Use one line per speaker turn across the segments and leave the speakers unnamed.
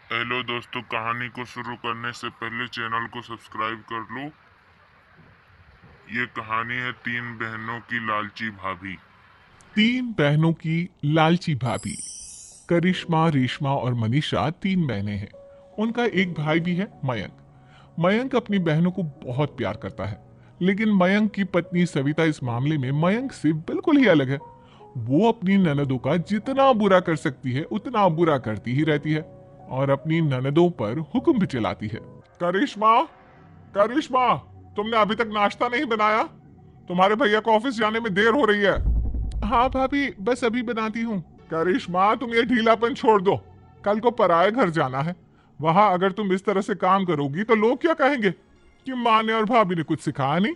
Hello दोस्तों, कहानी को शुरू करने से पहले चैनल को सब्सक्राइब कर लो। ये कहानी है तीन बहनों की लालची भाभी।
तीन बहनों की लालची भाभी। करिश्मा, रेशमा और मनीषा तीन बहनें हैं। उनका एक भाई भी है, मयंक। मयंक अपनी बहनों को बहुत प्यार करता है, लेकिन मयंक की पत्नी सविता इस मामले में मयंक से बिल्कुल ही अलग है। वो अपनी ननदों का जितना बुरा कर सकती है उतना बुरा करती ही रहती है और अपनी ननदों पर हुक्म भी चलाती है। करिश्मा, करिश्मा, तुमने अभी तक नाश्ता नहीं बनाया? तुम्हारे भैया को ऑफिस जाने में देर हो रही है। हाँ भाभी, बस अभी बनाती हूँ। करिश्मा, तुम ये ढीलापन छोड़ दो। कल को पराए घर जाना है। वहां अगर तुम इस तरह से काम करोगी तो लोग क्या कहेंगे कि माँ ने और भाभी ने कुछ सिखाया नहीं।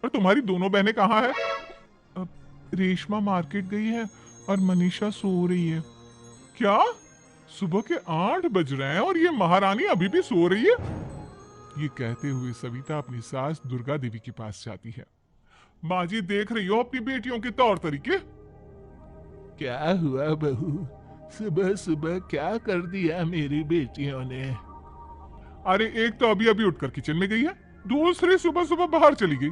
और तुम्हारी दोनों बहनें कहाँ है? अब रेशमा मार्केट गई है और मनीषा सो रही है। क्या? सुबह के 8 बज रहे हैं और ये महारानी अभी भी सो रही है? ये कहते हुए सविता अपनी सास दुर्गा देवी के पास जाती है। माँ जी, देख रही हो अपनी बेटियों के तौर तरीके?
क्या हुआ बहू? सुबह सुबह क्या कर दिया मेरी बेटियों ने?
अरे, एक तो अभी अभी उठकर किचन में गई है, दूसरी सुबह सुबह बाहर चली गई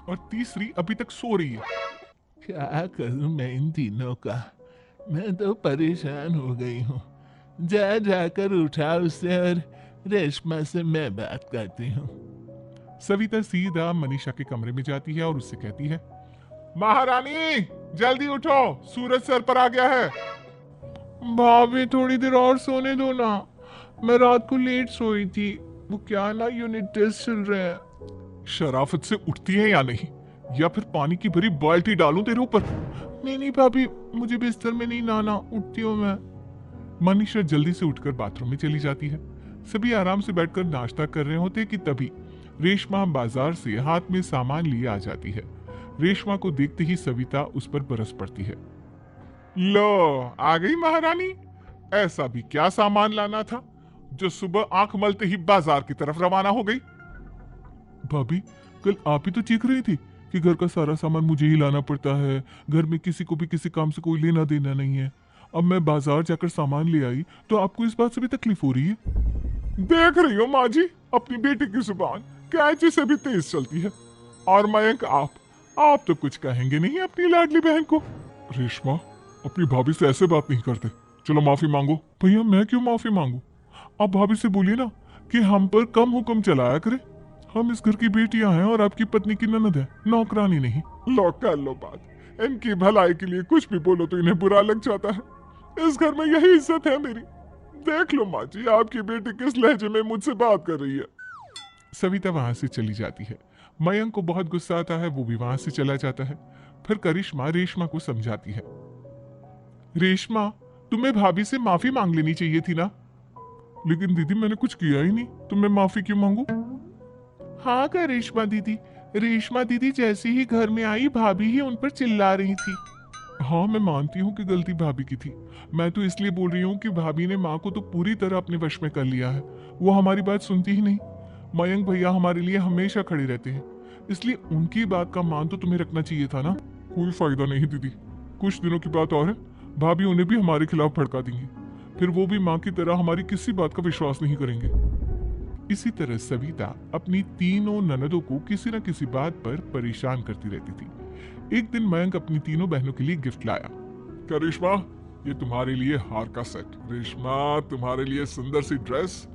और तीसरी अभी तक सो रही है।
क्या करूं मैं इन तीनों का? मैं तो परेशान हो गई हूँ। जा जाकर उठा उसे और रेशमा से मैं बात करती हूँ।
सविता सीधा मनीषा के कमरे में जाती है और उससे कहती है, महारानी जल्दी उठो, सूरज सर पर आ गया है। भाभी, थोड़ी देर और सोने दो ना, मैं रात को लेट सोई थी। वो क्या ना, यूनिट टेस्ट चल रहे हैं। शराफत से उठती है या नहीं, या फिर पानी की भरी बाल्टी डालूं तेरे ऊपर? नहीं नहीं भाभी, मुझे बिस्तर में नहीं नहाना, उठती हूँ मैं। मनीषा जल्दी से उठकर बाथरूम में चली जाती है। सभी आराम से बैठकर नाश्ता कर रहे होते कि तभी रेशमा बाजार से हाथ में सामान लिए आ जाती है। रेशमा को देखते ही सविता उस पर बरस पड़ती है। लो, आ गई महारानी। ऐसा भी क्या सामान लाना था जो सुबह आंख मलते ही बाजार की तरफ रवाना हो गई? भाभी, कल आप ही तो चीख रही थी कि घर का सारा सामान मुझे ही लाना पड़ता है, घर में किसी को भी किसी काम से कोई लेना देना नहीं है। अब मैं बाजार जाकर सामान ले आई तो आपको इस बात से भी तकलीफ हो रही है? देख रही हो माँ जी, अपनी बेटी की जुबान कैंची से भी तेज चलती है। और मयंक, आप तो कुछ कहेंगे नहीं अपनी लाडली बहन को? रेशमा, अपनी भाभी से ऐसे बात नहीं करते। चलो माफी मांगो। भैया, मैं क्यों माफी मांगू? आप भाभी से बोलिए ना कि हम पर कम हुक्म चलाया करे। हम इस घर की बेटियां हैं और आपकी पत्नी की ननद है, नौकरानी नहीं। लो, कर लो बात। इनकी भलाई के लिए कुछ भी बोलो तो इन्हें बुरा लग जाता है। इस घर में यही इज्जत है मेरी। देख लो माँ जी, आपकी बेटी किस लहजे में मुझसे बात कर रही है। सविता वहां से चली जाती है। मयंक को बहुत गुस्सा आता है, वो भी वहां से चला जाता है। फिर करिश्मा रेशमा को समझाती है। रेशमा, तुम्हें भाभी से माफी मांग लेनी चाहिए थी ना। लेकिन दीदी, मैंने कुछ किया ही नहीं, तो मैं माफी क्यों मांगू? हाँ का रेशमा दीदी, रेशमा दीदी जैसे ही घर में आई भाभी ही उन पर चिल्ला रही थी। हाँ, मैं मानती हूँ कि गलती भाभी की थी। मैं तो इसलिए बोल रही हूँ कि भाभी ने माँ को तो पूरी तरह अपने वश में कर लिया है। वो हमारी बात सुनती ही नहीं। मयंक भैया हमारे लिए हमेशा खड़े रहते हैं, इसलिए उनकी बात का मान तो तुम्हें रखना चाहिए था ना। कोई फायदा नहीं दीदी, कुछ दिनों की बात और है, भाभी उन्हें भी हमारे खिलाफ भड़का देंगी। फिर वो भी माँ की तरह हमारी किसी बात का विश्वास नहीं करेंगे। इसी तरह सविता अपनी तीनों ननदों को किसी न किसी बात पर परेशान करती रहती थी। एक दिन मयंक अपनी तीनों बहनों के लिए गिफ्ट लाया। क्या रेशमा, ये तुम्हारे लिए हार का सेट। रेशमा, तुम्हारे लिए सुंदर सी ड्रेस।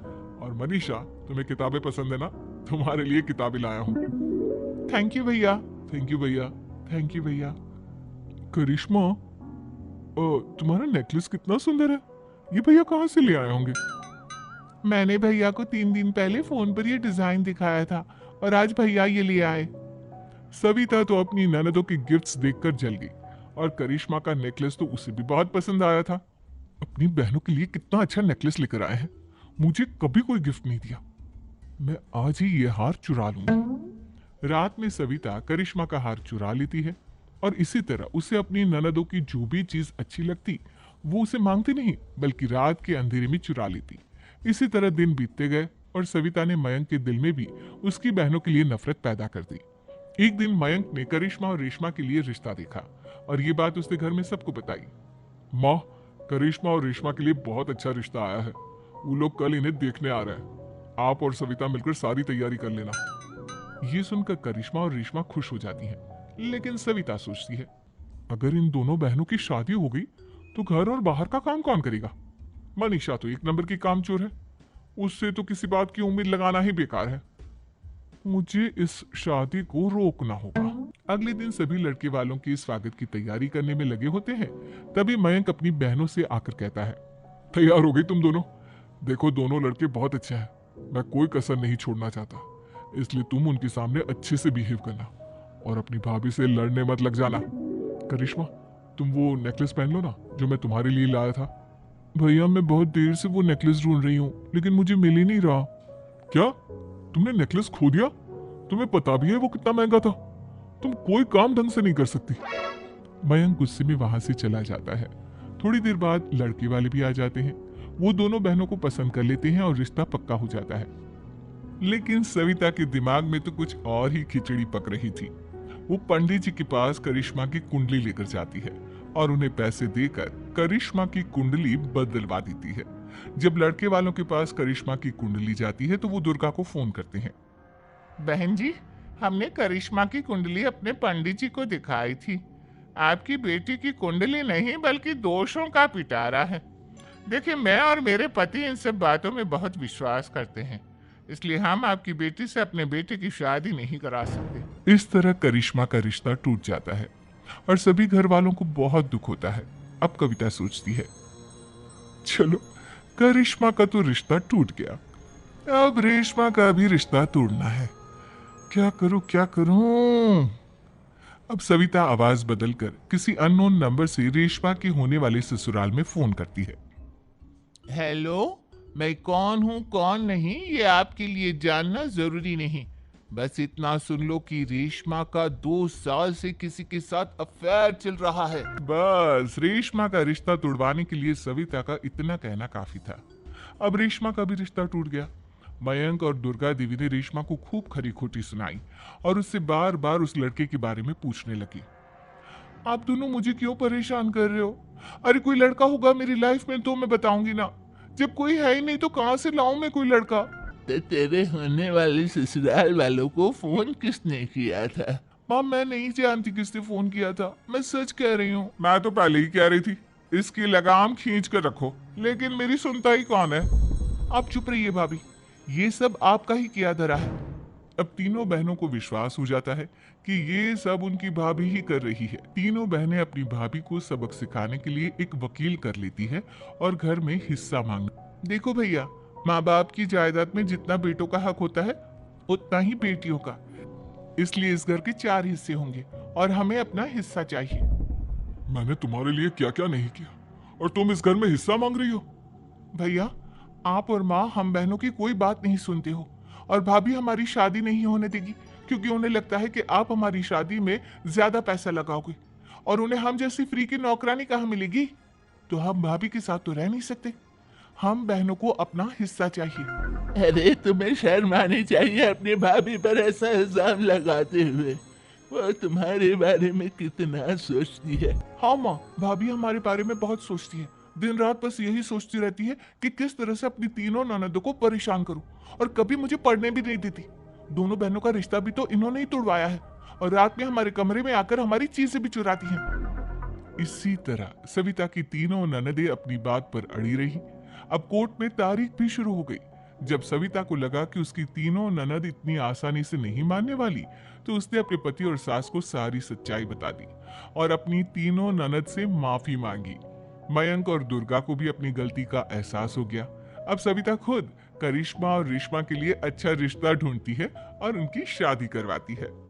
और मनीषा, तुम्हें किताबें पसंद है ना, तुम्हारे लिए किताबें लाया हूँ। थैंक यू भैया। थैंक यू भैया। थैंक यू भैया। करिश्मा, तुम्हारा नेकलेस कितना सुंदर है। ये भैया कहाँ से ले आए होंगे? मैंने भैया को 3 दिन पहले फोन पर ये डिजाइन दिखाया था और आज भैया ये ले आए। सविता तो अपनी ननदों की गिफ्ट्स देखकर जल गई और करिश्मा का नेकलेस तो उसे भी बहुत पसंद आया था। अपनी बहनों के लिए कितना अच्छा नेकलेस लेकर आए हैं, मुझे कभी कोई गिफ्ट नहीं दिया। मैं आज ही ये हार चुरा लूंगी। रात में सविता करिश्मा का हार चुरा लेती है और इसी तरह उसे अपनी ननदों की जो भी चीज अच्छी लगती वो उसे मांगती नहीं, बल्कि रात के अंधेरे में चुरा लेती। इसी तरह दिन बीतते गए और सविता ने मयंक के दिल में भी उसकी बहनों के लिए नफरत पैदा कर दी। एक दिन मयंक ने करिश्मा और रेशमा के लिए रिश्ता देखा और ये बात उसने घर में सबको बताई। माँ, करिश्मा और रेशमा के लिए बहुत अच्छा रिश्ता आया है। वो लोग कल इन्हें देखने आ रहे हैं। आप और सविता मिलकर सारी तैयारी कर लेना। ये सुनकर करिश्मा और रेशमा खुश हो जाती हैं, लेकिन सविता सोचती है अगर इन दोनों बहनों की शादी हो गई तो घर और बाहर का काम कौन करेगा। मनीषा तो एक नंबर की कामचोर है, उससे तो किसी बात की उम्मीद लगाना ही बेकार है। मुझे इस शादी को रोकना होगा। अगले दिन सभी लड़के वालों की स्वागत की तैयारी करने में लगे होते हैं। तभी मयंक अपनी बहनों से आकर कहता है, तैयार हो गई तुम दोनों? देखो दोनों लड़के बहुत अच्छे हैं, मैं कोई कसर नहीं छोड़ना चाहता, इसलिए तुम उनके सामने अच्छे से बिहेव करना और अपनी भाभी से लड़ने मत लग जाना। करिश्मा, तुम वो नेकलेस पहन लो ना जो मैं तुम्हारे लिए लाया था। भैया मैं बहुत देर से वो नेकलेस ढूंढ रही हूँ, लेकिन मुझे मिल ही नहीं रहा। क्या तुमने नेकलेस खो दिया? तुम्हें पता भी है वो कितना महंगा था? तुम कोई काम ढंग से नहीं कर सकती। मयंक गुस्से में वहां से चला जाता है। थोड़ी देर बाद लड़के वाले भी आ जाते हैं। वो दोनों बहनों को पसंद कर लेते हैं और रिश्ता पक्का हो जाता है। लेकिन सविता के दिमाग में तो कुछ और ही खिचड़ी पक रही थी। वो पंडित जी के पास करिश्मा की कुंडली लेकर जाती है और उन्हें पैसे देकर करिश्मा की कुंडली बदलवा देती है। जब लड़के वालों के पास करिश्मा की कुंडली जाती है तो वो दुर्गा को फोन करते हैं। बहन जी, हमने करिश्मा की कुंडली अपने पंडित जी को दिखाई थी। आपकी बेटी की कुंडली नहीं बल्कि दोषों का पिटारा है। देखिए, मैं और मेरे पति इन सब बातों में बहुत विश्वास करते हैं, इसलिए हम आपकी बेटी से अपने बेटे की शादी नहीं करा सकते। इस तरह करिश्मा का रिश्ता टूट जाता है और सभी घर वालों को बहुत दुख होता है। अब कविता सोचती है, चलो करिश्मा का तो रिश्ता टूट गया, अब रेशमा का भी रिश्ता तोड़ना है। क्या करूं? अब सविता आवाज बदलकर किसी अननोन नंबर से रेशमा के होने वाले ससुराल में फोन करती है। हेलो, मैं कौन हूँ कौन नहीं ये आपके लिए जानना जरूरी नहीं, बस इतना सुन लो कि रेशमा का 2 साल से किसी के साथ अफेयर चल रहा है। बस रेशमा का रिश्ता तोड़वाने के लिए सविता का इतना कहना काफी था। अब रेशमा का भी रिश्ता टूट गया। मयंक और दुर्गा देवी ने रेशमा को खूब खरी खोटी सुनाई और उससे बार बार उस लड़के के बारे में पूछने लगी। आप दोनों मुझे क्यों परेशान कर रहे हो? अरे कोई लड़का होगा मेरी लाइफ में तो मैं बताऊंगी ना, जब कोई है ही नहीं तो कहां से लाऊं मैं कोई लड़का?
तो तेरे होने वाले ससुराल वालों को फोन किसने किया था?
माँ, मैं नहीं जानती किसने फोन किया था, मैं सच कह रही हूँ। मैं तो पहले ही कह रही थी इसकी लगाम खींच कर रखो, लेकिन मेरी सुनता ही कौन है। आप चुप रहिए भाभी, ये सब आपका ही किया धरा है। अब तीनों बहनों को विश्वास हो जाता है कि ये सब उनकी भाभी ही कर रही है। तीनों बहनें अपनी भाभी को सबक सिखाने के लिए एक वकील कर लेती है और घर में हिस्सा मांग। देखो भैया, माँ बाप की जायदाद में जितना बेटों का हक होता है उतना ही बेटियों का, इसलिए इस घर के 4 हिस्से होंगे और हमें अपना हिस्सा चाहिए। मैंने तुम्हारे लिए क्या क्या नहीं किया और तुम इस घर में हिस्सा मांग रही हो? भैया, आप और माँ हम बहनों की कोई बात नहीं सुनते हो और भाभी हमारी शादी नहीं होने देगी क्योंकि उन्हें लगता है कि आप हमारी शादी में ज्यादा पैसा लगाओगे और उन्हें हम जैसी फ्री की नौकरानी कहाँ मिलेगी। तो हम भाभी के साथ तो रह नहीं सकते, हम बहनों को अपना हिस्सा चाहिए।
अरे तुम्हें शर्म आनी चाहिए अपनी भाभी पर ऐसा इल्जाम लगाते हुए। वो तुम्हारे बारे में कितना सोचती है।
हाँ माँ, भाभी हमारे बारे में बहुत सोचती है, दिन रात बस यही सोचती रहती है कि किस तरह से अपनी तीनों ननदों को परेशान करूं और कभी मुझे पढ़ने भी नहीं देती। दोनों बहनों का रिश्ता भी तो इन्होंने ही तोड़वाया है और रात में हमारे कमरे में आकर हमारी चीजें भी चुराती हैं। इसी तरह सविता की तीनों ननदें अपनी बात पर अड़ी रही। अब कोर्ट में तारीख भी शुरू हो गई। जब सविता को लगा कि उसकी तीनों ननद इतनी आसानी से नहीं मानने वाली, तो उसने अपने पति और सास को सारी सच्चाई बता दी और अपनी तीनों ननद से माफी मांगी। मयंक और दुर्गा को भी अपनी गलती का एहसास हो गया। अब सविता खुद करिश्मा और रेशमा के लिए अच्छा रिश्ता ढूंढती है और उनकी शादी करवाती है।